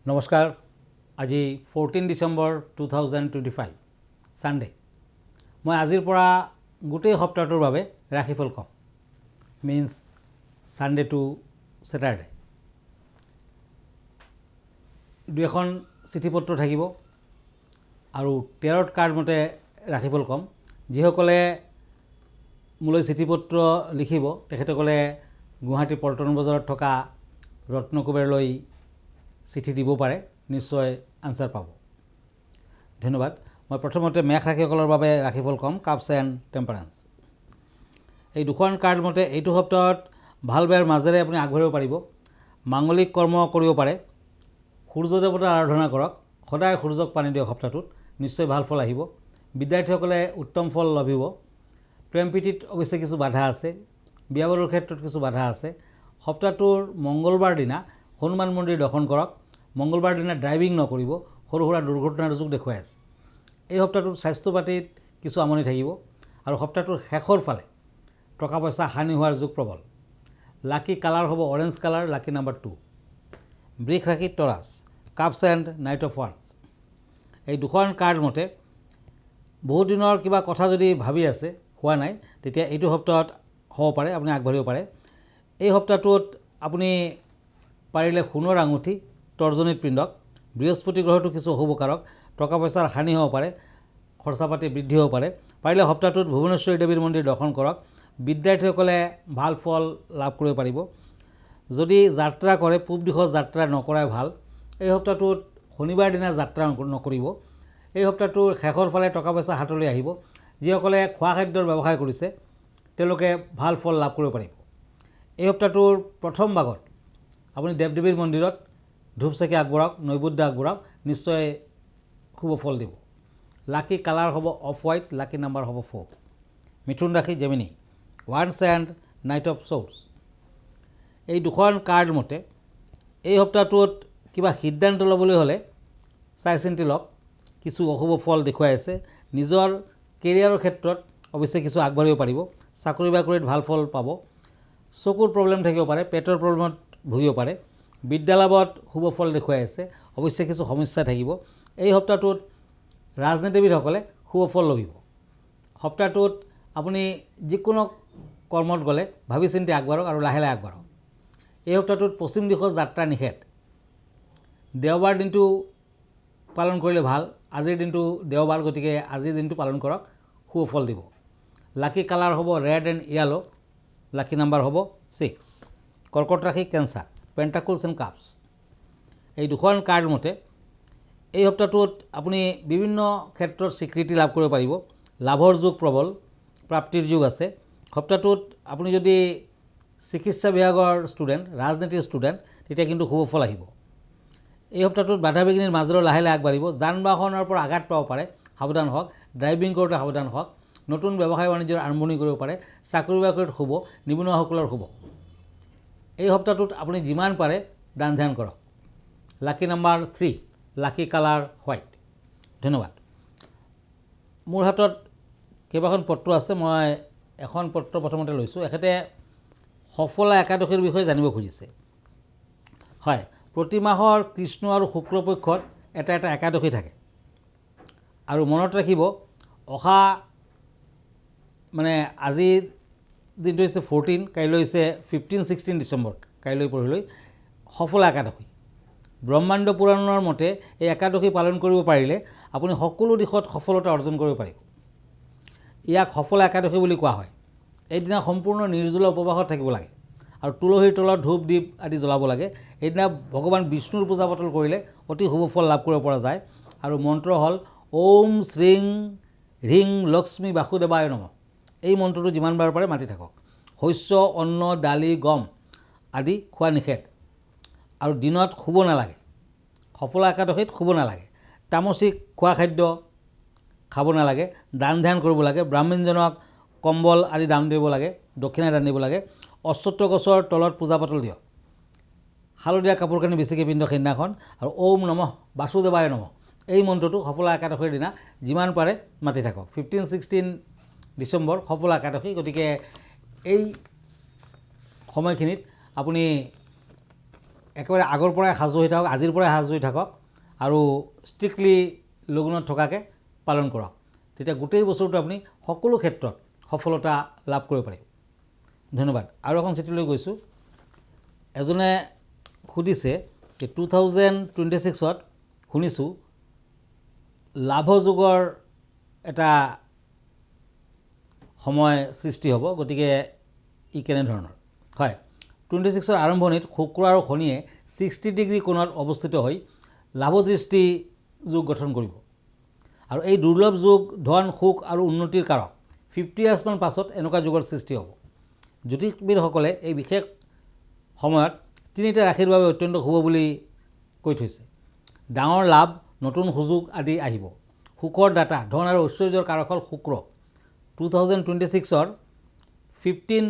নমস্কাৰ আজি 14 ডিসেম্বৰ 2025 সানডে মই আজিৰ পৰা গোটেই সপ্তাহটোৰ বাবে ৰাশিফল কম মিন্স সানডে টু স্যাটাৰডে দুখন চিঠিপত্ৰ থাকিব আৰু টেৰট কাৰ্ড মতে ৰাশিফল কম যিসকলে মোলৈ চিঠিপত্ৰ লিখিব তেখেতসকলে গুৱাহাটী পল্টন বজাৰত থকা ৰত্নকুবেৰলৈ চিঠি দিব পাৰে নিশ্চয় আনসাৰ পাব ধন্যবাদ মই প্ৰথমতে মেঘ ৰাশিসকলৰ বাবে ৰাশিফল কম কাপছ এণ্ড টেম্পাৰেন্স এই দুখন কাৰ্ড মতে এইটো সপ্তাহত ভাল বেয়াৰ মাজেৰে আপুনি আগবাঢ়িব পাৰিব মাঙ্গলিক কৰ্ম কৰিব পাৰে সূৰ্য দেৱতাৰ আৰাধনা কৰক সদায় সূৰ্যক পানী দিয়ক সপ্তাহটোত নিশ্চয় ভাল ফল আহিব বিদ্যাৰ্থীসকলে উত্তম ফল লভিব প্ৰেম প্ৰীতিত অৱশ্যে কিছু বাধা আছে বিয়া বাৰুৰ ক্ষেত্ৰত কিছু বাধা আছে সপ্তাহটোৰ মঙ্গলবাৰ দিনা হনুমান মন্দিৰ দৰ্শন কৰক মঙ্গলবাৰ দিনা ড্ৰাইভিং নকৰিব সৰু সৰু দুৰ্ঘটনাৰ যোগ দেখুৱাই আছে এই সপ্তাহটোত স্বাস্থ্য পাতিত কিছু আমনি থাকিব আৰু সপ্তাহটোৰ শেষৰ ফালে টকা পইচা হানি হোৱাৰ যোগ প্ৰবল লাকি কালাৰ হ'ব অৰেঞ্জ কালাৰ লাকি নাম্বাৰ 2 বৃষ ৰাশি Taurus cups and knight of ওৱান্স এই দুখন কাৰ্ড মতে বহু দিনৰ কিবা কথা যদি ভাবি আছে হোৱা নাই তেতিয়া এইটো সপ্তাহত হ'ব পাৰে আপুনি আগবাঢ়িব পাৰে এই সপ্তাহটোত আপুনি পাৰিলে সোণৰ আঙুঠি তৰ্জনীত পিন্ধক বৃহস্পতি গ্ৰহটো কিছু অশুভকাৰক টকা পইচাৰ হানি হ'ব পাৰে খৰচা পাতি বৃদ্ধি হ'ব পাৰে পাৰিলে সপ্তাহটোত ভুৱনেশ্বৰী দেৱীৰ মন্দিৰ দৰ্শন কৰক বিদ্যাৰ্থীসকলে ভাল ফল লাভ কৰিব পাৰিব যদি যাত্ৰা কৰে পূব দিশত যাত্ৰা নকৰাই ভাল এই সপ্তাহটোত শনিবাৰ দিনা যাত্ৰা নকৰিব এই সপ্তাহটোৰ শেষৰ ফালে টকা পইচা হাতলৈ আহিব যিসকলে খোৱা খাদ্যৰ ব্যৱসায় কৰিছে তেওঁলোকে ভাল ফল লাভ কৰিব পাৰিব এই সপ্তাহটোৰ প্ৰথম ভাগত আপুনি দেৱ দেৱীৰ মন্দিৰত ধূপ চাকি আগবঢ়াওক নৈবেদ্য আগবঢ়াওক নিশ্চয় শুভ ফল দিব লাকি কালাৰ হ'ব অফ হোৱাইট লাকি নাম্বাৰ হ'ব 4 মিথুন ৰাশি জেমিনি ওৱান্স এণ্ড নাইট অফ সোৰ্ডছ এই দুখন কাৰ্ড মতে এই সপ্তাহটোত কিবা সিদ্ধান্ত ল'বলৈ হ'লে চাই চিন্তি লওক কিছু অশুভ ফল দেখুৱাই আছে নিজৰ কেৰিয়াৰৰ ক্ষেত্ৰত অৱশ্যে কিছু আগবাঢ়িব পাৰিব চাকৰি বাকৰিত ভাল ফল পাব চকুৰ প্ৰব্লেম থাকিব পাৰে পেটৰ প্ৰব্লেমত ভুগিব পাৰে বিদ্যালাভত শুভ ফল দেখুৱাই আছে অৱশ্যে কিছু সমস্যা থাকিব এই সপ্তাহটোত ৰাজনীতিবিদসকলে শুভ ফল লভিব সপ্তাহটোত আপুনি যিকোনো কৰ্মত গ'লে ভাবি চিন্তি আগবাঢ়ক আৰু লাহে লাহে আগবাঢ়ক এই সপ্তাহটোত পশ্চিম দিশত যাত্ৰা নিষেধ দেওবাৰ দিনটো পালন কৰিলে ভাল আজিৰ দিনটো দেওবাৰ গতিকে আজিৰ দিনটো পালন কৰক শুভ ফল দিব লাকি কালাৰ হ'ব red and yellow lucky number হ'ব 6 কৰ্কট ৰাশি কেঞ্চাৰ পেণ্টাকলছ এণ্ড কাপছ এই দুখন কাৰ্ড মতে এই সপ্তাহটোত আপুনি বিভিন্ন ক্ষেত্ৰত স্বীকৃতি লাভ কৰিব পাৰিব লাভৰ যোগ প্ৰবল প্ৰাপ্তিৰ যোগ আছে সপ্তাহটোত আপুনি যদি চিকিৎসা বিভাগৰ ষ্টুডেণ্ট ৰাজনীতিৰ ষ্টুডেণ্ট তেতিয়া কিন্তু শুভ ফল আহিব এই সপ্তাহটোত বাধা বিঘিনিৰ মাজেৰে লাহে লাহে আগবাঢ়িব যান বাহনৰ পৰা আঘাত পাব পাৰে সাৱধান হওক ড্ৰাইভিং কৰোঁতে সাৱধান হওক নতুন ব্যৱসায় বাণিজ্যৰ আৰম্ভণি কৰিব পাৰে চাকৰি বাকৰিত শুভ নিবনুৱাসকলৰ শুভ এই সপ্তাহটোত আপুনি যিমান পাৰে দান ধ্যান কৰক লাকি নাম্বাৰ 3 লাকি কালাৰ হোৱাইট ধন্যবাদ মোৰ হাতত কেইবাখন পত্ৰ আছে মই এখন পত্ৰ প্ৰথমতে লৈছোঁ এখেতে সফলা একাদশীৰ বিষয়ে জানিব খুজিছে হয় প্ৰতি মাহৰ কৃষ্ণ আৰু শুক্লপক্ষত এটা এটা একাদশী থাকে আৰু মনত ৰাখিব অহা মানে আজি দিনটো হৈছে 14 কাইলৈ হৈছে 15-16 ডিচেম্বৰ কাইলৈ পৰহিলৈ সফলা একাদশী ব্ৰহ্মাণ্ড পুৰাণৰ মতে এই একাদশী পালন কৰিব পাৰিলে আপুনি সকলো দিশত সফলতা অৰ্জন কৰিব পাৰিব ইয়াক সফলা একাদশী বুলি কোৱা হয় এইদিনা সম্পূৰ্ণ নিৰ্জলা উপবাসত থাকিব লাগে আৰু তুলসীৰ তলত ধূপ দীপ আদি জ্বলাব লাগে এইদিনা ভগৱান বিষ্ণুৰ পূজা পাতল কৰিলে অতি শুভ ফল লাভ কৰিব পৰা যায় আৰু মন্ত্ৰ হ'ল ওম শ্ৰীং হ্ৰিং লক্ষ্মী বাসুদেৱায় নমঃ এই মন্ত্ৰটো যিমানবাৰ পাৰে মাতি থাকক শস্য অন্ন দালি গম আদি খোৱা নিষেধ আৰু দিনত শুব নালাগে সফলা একাদশীত শুব নালাগে তামসিক খোৱা খাদ্য খাব নালাগে দান ধ্যান কৰিব লাগে ব্ৰাহ্মণজনক কম্বল আদি দান দিব লাগে দক্ষিণা দান দিব লাগে অশ্বত্থ গছৰ তলত পূজা পাতল দিয়ক হালধীয়া কাপোৰ কানি বেছিকৈ পিন্ধক সেইদিনাখন আৰু ওম নমঃ বাসুদেৱায় নমঃ এই মন্ত্ৰটো সফলা একাদশীৰ দিনা যিমান পাৰে মাতি থাকক 15-16 ডিচেম্বৰ সফলা একাদশী গতিকে এই সময়খিনিত আপুনি একেবাৰে আগৰ পৰাই সাজু হৈ থাকক, আজিৰ পৰাই সাজু হৈ থাকক আৰু ষ্ট্ৰিক্টলি লঘোণত থকাকৈ পালন কৰক। তেতিয়া গোটেই বছৰটো আপুনি সকলো ক্ষেত্ৰত সফলতা লাভ কৰিব পাৰিব। ধন্যবাদ। আৰু এখন চিঠিলৈ গৈছোঁ। এজনে সুধিছে যে 2026ত শুনিছোঁ লাভযোগৰ এটা সময় সৃষ্টি হ'ব, গতিকে ই কেনেধৰণৰ? হয়, 26ৰ আৰম্ভণিত শুক্ৰ আৰু শনিয়ে 60 ডিগ্ৰী কোণত অৱস্থিত হৈ লাভদৃষ্টি যোগ গঠন কৰিব আৰু এই দুৰ্লভ যোগ ধন, সুখ আৰু উন্নতিৰ কাৰক। 50 ইয়াৰ্ছমান পাছত এনেকুৱা যুগৰ সৃষ্টি হ'ব। জ্যোতিষবিদসকলে এই বিশেষ সময়ত তিনিটা ৰাশিৰ বাবে অত্যন্ত শুভ বুলি কৈ থৈছে। ডাঙৰ লাভ, নতুন সুযোগ আদি আহিব। সুখৰ দাতা, ধন আৰু ঐশ্বৰ্যৰ কাৰক হ'ল শুক্ৰ। 2026ৰ 15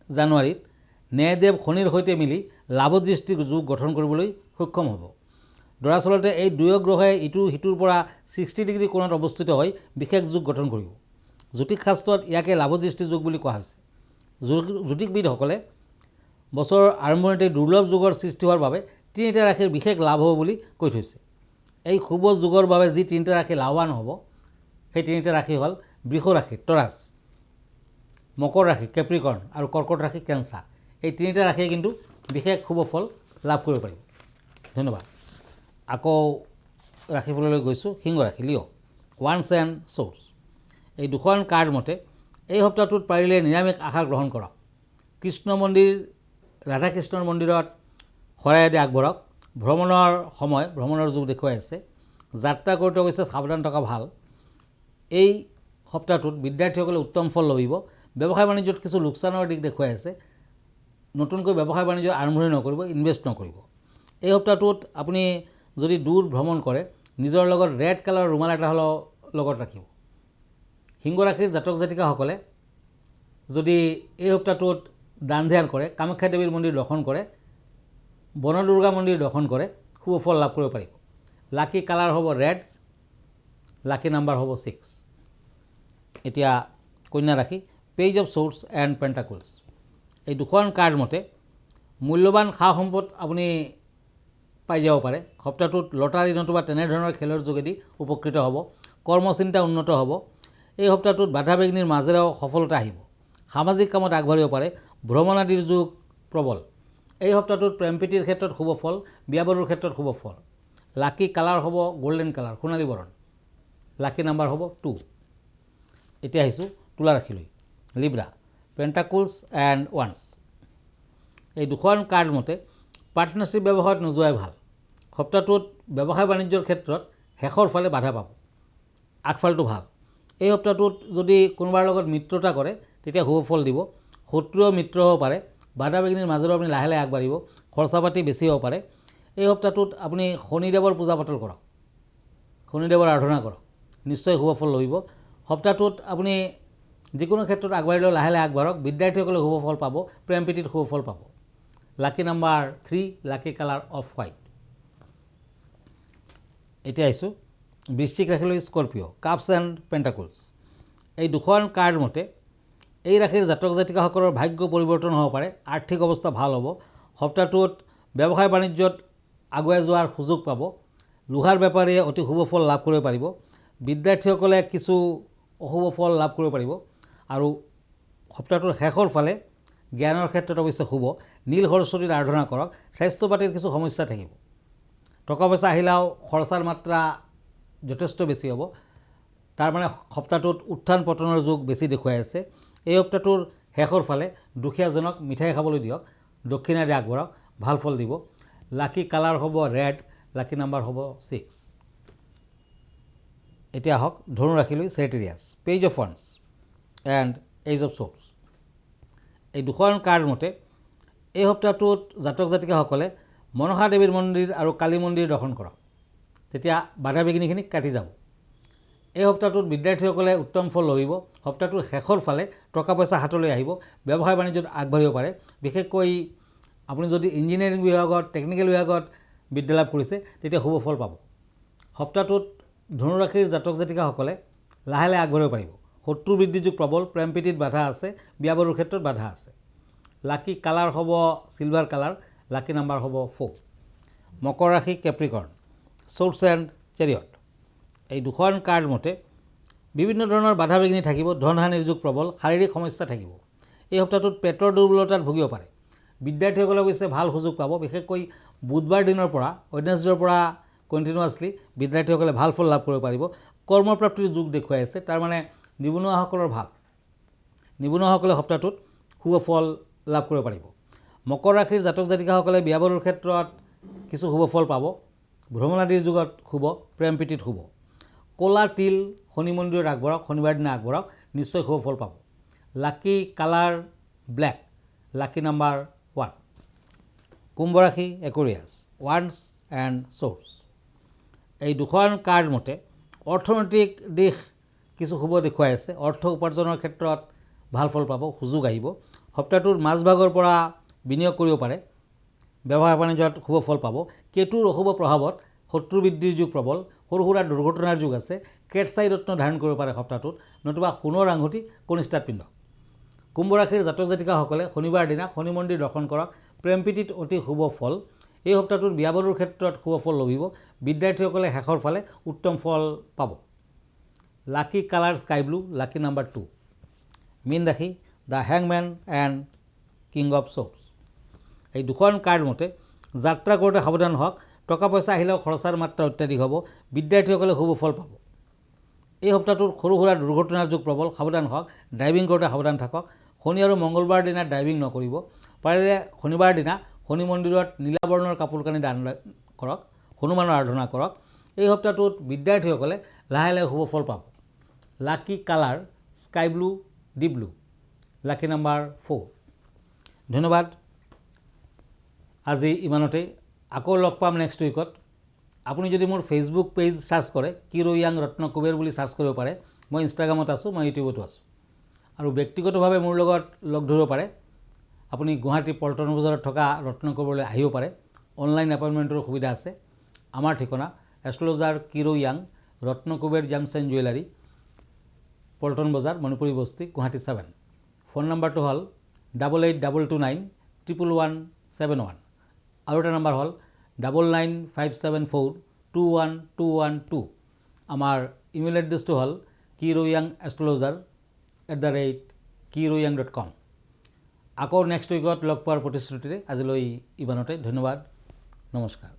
জানুৱাৰীত ন্যায়দেৱ শনিৰ সৈতে মিলি লাভদৃষ্টিৰ যুগ গঠন কৰিবলৈ সক্ষম হ'ব। দৰাচলতে এই দুয়ো গ্ৰহে ইটো সিটোৰ পৰা 60 ডিগ্ৰী কোণত অৱস্থিত হৈ বিশেষ যুগ গঠন কৰিব। জ্যোতিষশাস্ত্ৰত ইয়াকে লাভদৃষ্টি যুগ বুলি কোৱা হৈছে। জ্যোতিষবিদসকলে বছৰৰ আৰম্ভণিতে দুৰ্লভ যুগৰ সৃষ্টি হোৱাৰ বাবে তিনিটা ৰাশিৰ বিশেষ লাভ হ'ব বুলি কৈ থৈছে। এই শুভ যুগৰ বাবে যি তিনিটা ৰাশি লাভৱান হ'ব, সেই তিনিটা ৰাশি হ'ল বৃষ ৰাশি টৰাছ, মকৰ ৰাশি কেপ্ৰিকৰ্ণ আৰু কৰ্কট ৰাশি কেঞ্চাৰ। এই তিনিটা ৰাশিয়ে কিন্তু বিশেষ শুভ ফল লাভ কৰিব পাৰিব। ধন্যবাদ। আকৌ ৰাশিফললৈ গৈছোঁ। সিংহ ৰাশি লিঅ', ওৱান্স এণ্ড শ্বৰ্ডছ। এই দুখন কাৰ্ড মতে এই সপ্তাহটোত পাৰিলে নিৰামিষ আহাৰ গ্ৰহণ কৰক। কৃষ্ণ মন্দিৰ, ৰাধাকৃষ্ণৰ মন্দিৰত শৰাই আদি আগবঢ়াওক। ভ্ৰমণৰ সময়, ভ্ৰমণৰ যুগ দেখুৱাই আছে। যাত্ৰা কৰোঁতে অৱশ্যে সাৱধান থকা ভাল। এই সপ্তাহটোত বিদ্যাৰ্থীসকলে উত্তম ফল লভিব। ব্যৱসায় বাণিজ্যত কিছু লোকচানৰ দিশ দেখুৱাই আছে। নতুনকৈ ব্যৱসায় বাণিজ্য আৰম্ভণি নকৰিব, ইনভেষ্ট নকৰিব। এই সপ্তাহটোত আপুনি যদি দূৰ ভ্ৰমণ কৰে, নিজৰ লগত ৰেড কালাৰৰ ৰুমাল এটা হ'লেও লগত ৰাখিব। সিংহ ৰাশিৰ জাতক জাতিকাসকলে যদি এই সপ্তাহটোত দান ধ্যান কৰে, কামাখ্যা দেৱীৰ মন্দিৰ দৰ্শন কৰে, বনদুৰ্গা মন্দিৰ দৰ্শন কৰে, শুভ ফল লাভ কৰিব পাৰিব। লাকি কালাৰ হ'ব ৰেড, লাকি নাম্বাৰ হ'ব 6। এতিয়া কন্যা ৰাশি, পেজ অফ শ্বৰ্ডছ এণ্ড পেণ্টাকলছ। এই দুখন কাৰ্ড মতে মূল্যৱান সা সম্পদ আপুনি পাই যাব পাৰে। সপ্তাহটোত লটাৰী নতুবা তেনেধৰণৰ খেলৰ যোগেদি উপকৃত হ'ব। কৰ্মচিন্তা উন্নত হ'ব। এই সপ্তাহটোত বাধা বিঘ্নিৰ মাজেৰেও সফলতা আহিব। সামাজিক কামত আগবাঢ়িব পাৰে। ভ্ৰমণ আদিৰ যুগ প্ৰবল। এই সপ্তাহটোত প্ৰেম প্ৰীতিৰ ক্ষেত্ৰত শুভ ফল, বিয়া বাৰুৰ ক্ষেত্ৰত শুভ ফল। লাকি কালাৰ হ'ব গল্ডেন কালাৰ, সোণালী বৰণ। লাকি নাম্বাৰ হ'ব 2। এতিয়া আহিছোঁ তুলা ৰাশিলৈ। লিব্ৰা, পেণ্টাকলছ এণ্ড ওৱান্স। এই দুখন কাৰ্ড মতে পাৰ্টনাৰশ্বিপ ব্যৱসায়ত নোযোৱাই ভাল। সপ্তাহটোত ব্যৱসায় বাণিজ্যৰ ক্ষেত্ৰত শেষৰ ফালে বাধা পাব, আগফালটো ভাল। এই সপ্তাহটোত যদি কোনোবাৰ লগত মিত্ৰতা কৰে, তেতিয়া শুভ ফল দিব। শত্ৰু মিত্ৰ হ'ব পাৰে। বাধা বিঘ্নিৰ মাজেৰেও আপুনি লাহে লাহে আগবাঢ়িব। খৰচা পাতি বেছি হ'ব পাৰে। এই সপ্তাহটোত আপুনি শনিদেৱৰ পূজা পাতল কৰক, শনিদেৱৰ আৰাধনা কৰক, নিশ্চয় শুভ ফল লভিব। সপ্তাহটোত আপুনি যিকোনো ক্ষেত্ৰত আগবাঢ়িলেও লাহে লাহে আগবাঢ়ক। বিদ্যাৰ্থীসকলে শুভ ফল পাব। প্ৰেম প্ৰীতিত শুভ ফল পাব। Lucky number 3, lucky colour of white. এতিয়া আহিছোঁ বৃশ্চিক ৰাশিলৈ। Scorpio, cups and pentacles. এই দুখন কাৰ্ড মতে এই ৰাশিৰ জাতক জাতিকাসকলৰ ভাগ্য পৰিৱৰ্তন হ'ব পাৰে। আৰ্থিক অৱস্থা ভাল হ'ব। সপ্তাহটোত ব্যৱসায় বাণিজ্যত আগুৱাই যোৱাৰ সুযোগ পাব। লোহাৰ বেপাৰীয়ে অতি শুভ ফল লাভ কৰিব পাৰিব। বিদ্যাৰ্থীসকলে কিছু অশুভ ফল লাভ কৰিব পাৰিব। আৰু সপ্তাহটোৰ শেষৰ ফালে জ্ঞানৰ ক্ষেত্ৰত অৱশ্যে শুভ। নীল সৰস্বতীৰ আৰাধনা কৰক। স্বাস্থ্য পাতিৰ কিছু সমস্যা থাকিব। টকা পইচা আহিলেও খৰচাৰ মাত্ৰা যথেষ্ট বেছি হ'ব। তাৰমানে সপ্তাহটোত উত্থান পতনৰ যুগ বেছি দেখুৱাই আছে। এই সপ্তাহটোৰ শেষৰ ফালে দুখীয়াজনক মিঠাই খাবলৈ দিয়ক, দক্ষিণা দি আগবঢ়াওক, ভাল ফল দিব। লাকি কালাৰ হ'ব ৰেড, লাকি নাম্বাৰ হ'ব 6। এতিয়া আহক ধনু ৰাশিলৈ। চেৰিটেৰিয়াছ, পেজ অফ ওৱান্স এণ্ড এজ অফ শ্বৰ্ডছ। এই দুখন কাৰ্ড মতে এই সপ্তাহটোত জাতক জাতিকাসকলে মনসা দেৱীৰ মন্দিৰ আৰু কালী মন্দিৰ দৰ্শন কৰক, তেতিয়া বাধা বিঘ্নিখিনি কাটি যাব। এই সপ্তাহটোত বিদ্যাৰ্থীসকলে উত্তম ফল লভিব। সপ্তাহটোৰ শেষৰ ফালে টকা পইচা হাতলৈ আহিব। ব্যৱসায় বাণিজ্যত আগবাঢ়িব পাৰে। বিশেষকৈ আপুনি যদি ইঞ্জিনিয়াৰিং বিভাগত, টেকনিকেল বিভাগত বিদ্যা লাভ কৰিছে, তেতিয়া শুভ ফল পাব। সপ্তাহটোত ধনুৰাশিৰ জাতক জাতিকাসকলে লাহে লাহে আগবাঢ়িব পাৰিব। শত্ৰু বৃদ্ধি যুগ প্ৰবল। প্ৰেম প্ৰীতিত বাধা আছে। বিয়া বাৰুৰ ক্ষেত্ৰত বাধা আছে। লাকি কালাৰ হ'ব চিলভাৰ কালাৰ, লাকি নাম্বাৰ হ'ব 4। মকৰ ৰাশি কেপ্ৰিকৰ্ণ, চ'ৰ্চ এণ্ড চেৰিয়ট। এই দুখন কাৰ্ড মতে বিভিন্ন ধৰণৰ বাধা বিঘিনি থাকিব, ধনহানিৰ যুগ প্ৰবল, শাৰীৰিক সমস্যা থাকিব। এই সপ্তাহটোত পেটৰ দুৰ্বলতাত ভুগিব পাৰে। বিদ্যাৰ্থীসকলে অৱশ্যে ভাল সুযোগ পাব, বিশেষকৈ বুধবাৰ দিনৰ পৰা ৱেডনেছডেৰ পৰা কণ্টিনিউৱাছলি বিদ্যাৰ্থীসকলে ভাল ফল লাভ কৰিব পাৰিব। কৰ্মপ্ৰাপ্তিৰ যুগ দেখুৱাই আছে, তাৰমানে নিবনুৱাসকলৰ ভাল। নিবনুৱাসকলে সপ্তাহটোত শুভ ফল লাভ কৰিব পাৰিব। মকৰ ৰাশিৰ জাতক জাতিকাসকলে বিয়া বাৰুৰ ক্ষেত্ৰত কিছু শুভ ফল পাব। ভ্ৰমণ আদিৰ যুগত শুভ, প্ৰেম প্ৰীতিত শুভ। ক'লা তিল শনি মন্দিৰত আগবঢ়াওক, শনিবাৰ দিনা আগবঢ়াওক, নিশ্চয় শুভ ফল পাব। লাকি কালাৰ ব্লেক, লাকি নাম্বাৰ 1। কুম্ভ ৰাশি একুৰিয়াছ, ওৱান্স এণ্ড চ'ৰ্চ। এই দুখন কাৰ্ড মতে অৰ্থনৈতিক দিশ কিছু শুভ দেখুৱাই আছে। অৰ্থ উপাৰ্জনৰ ক্ষেত্ৰত ভাল ফল পাব, সুযোগ আহিব। সপ্তাহটোৰ মাজভাগৰ পৰা বিনিয়োগ কৰিব পাৰে। ব্যৱসায় বাণিজ্যত শুভ ফল পাব। কেতুৰ অশুভ প্ৰভাৱত শত্ৰু বৃদ্ধিৰ যুগ প্ৰবল, সৰু সুৰা দুৰ্ঘটনাৰ যুগ আছে। কেটচাই ৰত্ন ধাৰণ কৰিব পাৰে সপ্তাহটোত, নতুবা সোণৰ আঙুঠি কনিষ্ঠাত পিন্ধক। কুম্ভ ৰাশিৰ জাতক জাতিকাসকলে শনিবাৰ দিনা শনি মন্দিৰ দৰ্শন কৰক, প্ৰেম প্ৰীতিত অতি শুভ ফল। এই সপ্তাহটোত বিয়া বাৰুৰ ক্ষেত্ৰত শুভ ফল লভিব। বিদ্যাৰ্থীসকলে শেষৰ ফালে উত্তম ফল পাব। Lucky colour sky blue, lucky number 2। মীন ৰাশি দ্য হেংমেন এণ্ড কিং অফ চ'ৰ্চ। এই দুখন কাৰ্ড মতে যাত্ৰা কৰোঁতে সাৱধান হওক। টকা পইচা আহিলেও খৰচাৰ মাত্ৰা অত্যাধিক হ'ব। বিদ্যাৰ্থীসকলে শুভ ফল পাব। এই সপ্তাহটোত সৰু সুৰা দুৰ্ঘটনাৰ যুগ প্ৰবল, সাৱধান হওক। ড্ৰাইভিং কৰোঁতে সাৱধান থাকক। শনি আৰু মংগলবাৰ দিনা ড্ৰাইভিং নকৰিব। পাৰিলে শনিবাৰ দিনা শনি মন্দিৰত নীলা বৰ্ণৰ কাপোৰ কানি দান কৰক, হনুমানৰ আৰাধনা কৰক। এই সপ্তাহটোত বিদ্যাৰ্থীসকলে লাহে লাহে শুভ ফল পাব। Lucky colour sky blue, deep blue, lucky number 4। ধন্যবাদ। আজি ইমানতেই। আকৌ লগ পাম নেক্সট উইকত। আপুনি যদি মোৰ ফেচবুক পেজ চাৰ্চ কৰে, কিৰো য়াং ৰত্ন কুবেৰ বুলি চাৰ্চ কৰিব পাৰে। মই ইনষ্টাগ্ৰামত আছোঁ, মই ইউটিউবতো আছোঁ। আৰু ব্যক্তিগতভাৱে মোৰ লগত লগ ধৰিব পাৰে। আপুনি গুৱাহাটী পল্টন বজাৰত থকা ৰত্ন কুবেৰলৈ আহিব পাৰে। অনলাইন এপইণ্টমেণ্টৰ সুবিধা আছে। আমাৰ ঠিকনা এষ্ট্ৰলজাৰ কিৰো য়াং, Ratna Kuber gems and jewellery, Paltan Bazar, Manipuri বস্তি, গুৱাহাটী 7। ফোন নম্বৰটো হ'ল 8822911171। আৰু এটা নম্বৰ হ'ল 9957421212। আমাৰ ইমেইল এড্ৰেছটো হ'ল kiroyangastrologer@kiroyang.com। আকৌ নেক্সট উইকত লগ পোৱাৰ প্ৰতিশ্ৰুতিৰে আজিলৈ ইমানতে। ধন্যবাদ, নমস্কাৰ।